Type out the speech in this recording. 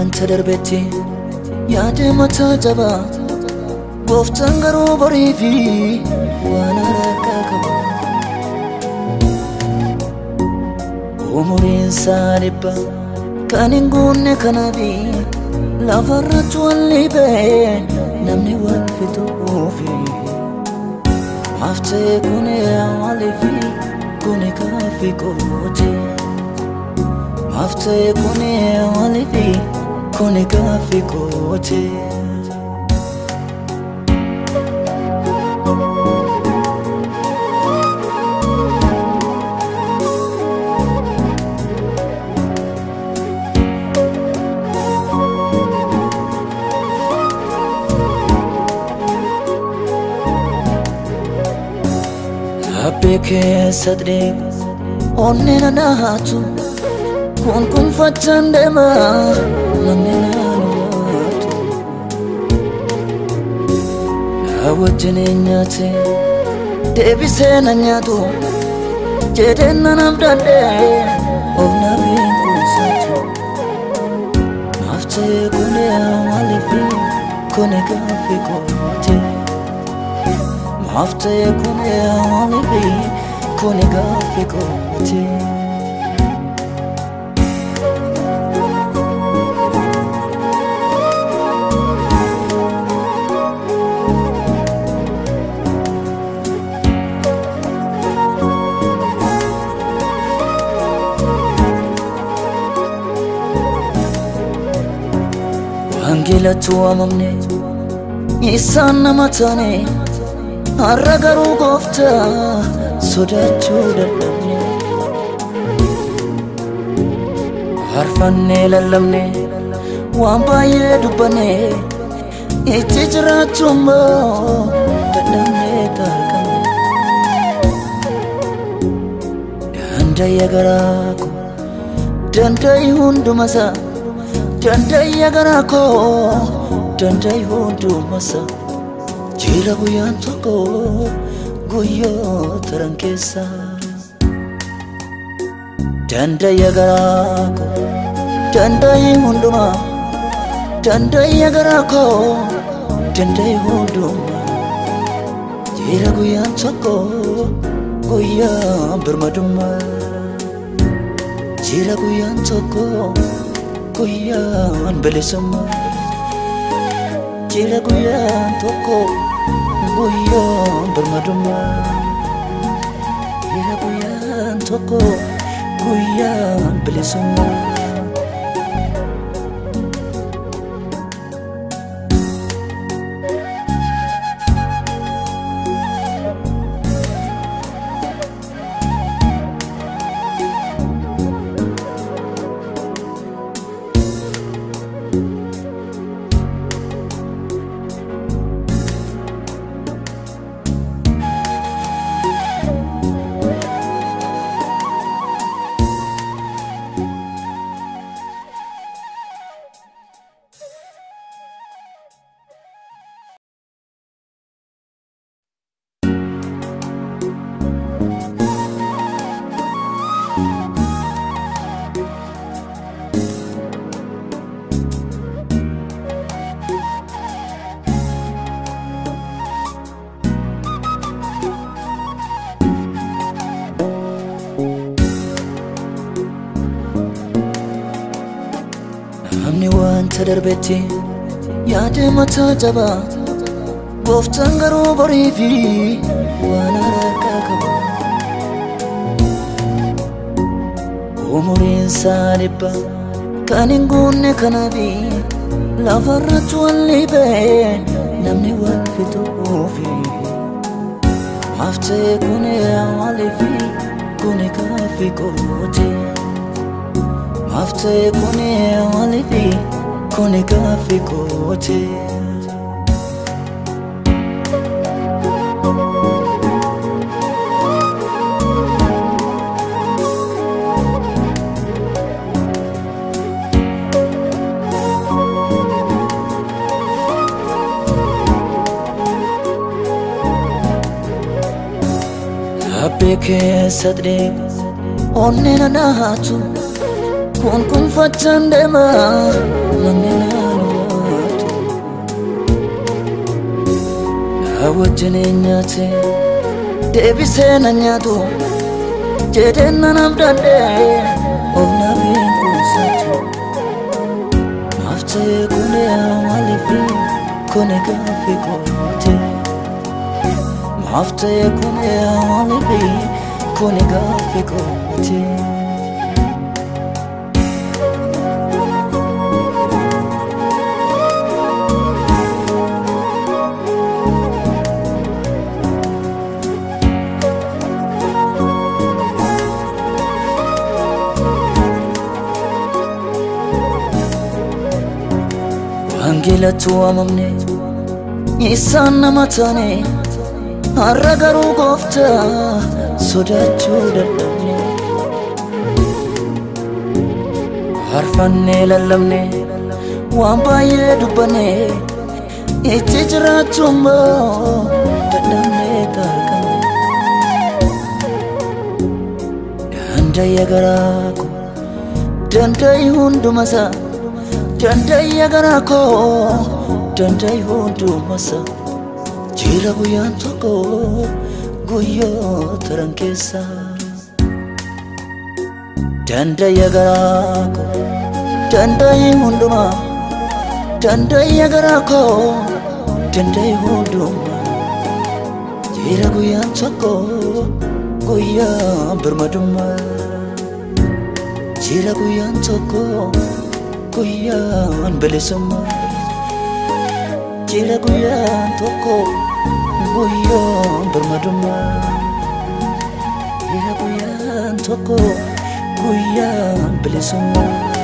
wanta darbetti yaade mataa jabaa gooftaan garuu barii fi waan harkaa qaba. Umuriin isaa dhibba kan hin guunne kanaafi lafarratti walli ba'e namni wal fixuufi haftee kuni maaliifi kuni gaaffii kooti. Haftee kuni maaliifi kuni gaaffii kooti. Abeke sadre onne na nahatu kun facande ma namne na nuatu awajene nyate debise na nyato jeden na namdande ovna bingu satu nafte kune malifi kune kafi kote. Haftee kuni maaliifi kuni gaaffii kooti. Wangeelatu waamamne isaan nama taane har'a garuu gooftaa sodaachuu dadhabne. Harfannee lallabne waan baay'ee dubbanne itti jiraachuu immoo dadhabnee tarkaanne. Danda'i garaa koo danda'i hundumasaa danda'i garaa koo danda'i hundumasaa. Jira guyaan tokko guyyaa taran keessa danda'i garaa koo danda'i hundumaa danda'i garaa koo danda'i hundumaa. Jira guyaan tokko guyyaa birmadummaa. Jira guyaan tokko guyyaan bilisummaa. Jira guyaan tokko guyaan birmadummaa. Jira guyaan tokko guyaan bilisummaa. Namni wanta darbetti yaade mataa jabaa gooftaan garuu barii fi waan harkaa qaba. Umuriin isaa dhibba kan hin guunne kanaafi lafarratti walli ba'e namni wal fixuufi haftee kuni maaliifi kuni gaaffii kooti. Haftee kuni maaliifi kuni gaaffii kooti. Abeke sadre onne na nahatu kun fachaan deema namni naannootu yaa wajjin nyaate deebisee na nyaatu jedheen nan abdadhee of nabiin kuusatu naaf ta'e kuni maaliifi kuni gaaffii kooti naaf ta'e kuni maaliifi kuni gaaffii kooti. Angelatu amamne isaan nama taane har'a garuu gooftaa sodaachuu dadhabne harfannee lallabne waan baay'ee dubbanne itti jiraachuu immoo dadhabnee taargamne danda'i garaa koo danda'i hundumasaa danda'i garaa koo danda'i hundumasaa jira guyyaan tokko guyyoota ran keessa danda'i garaa koo danda'i hundumaa danda'i garaa koo danda'i hundumaa jira guyyaan tokko guyyaan birmadummaa jira guyyaan tokko guyyaan bilisummaa jira guyyaan tokko guyyaan birmadummaa jira guyyaan tokko guyyaan bilisummaa.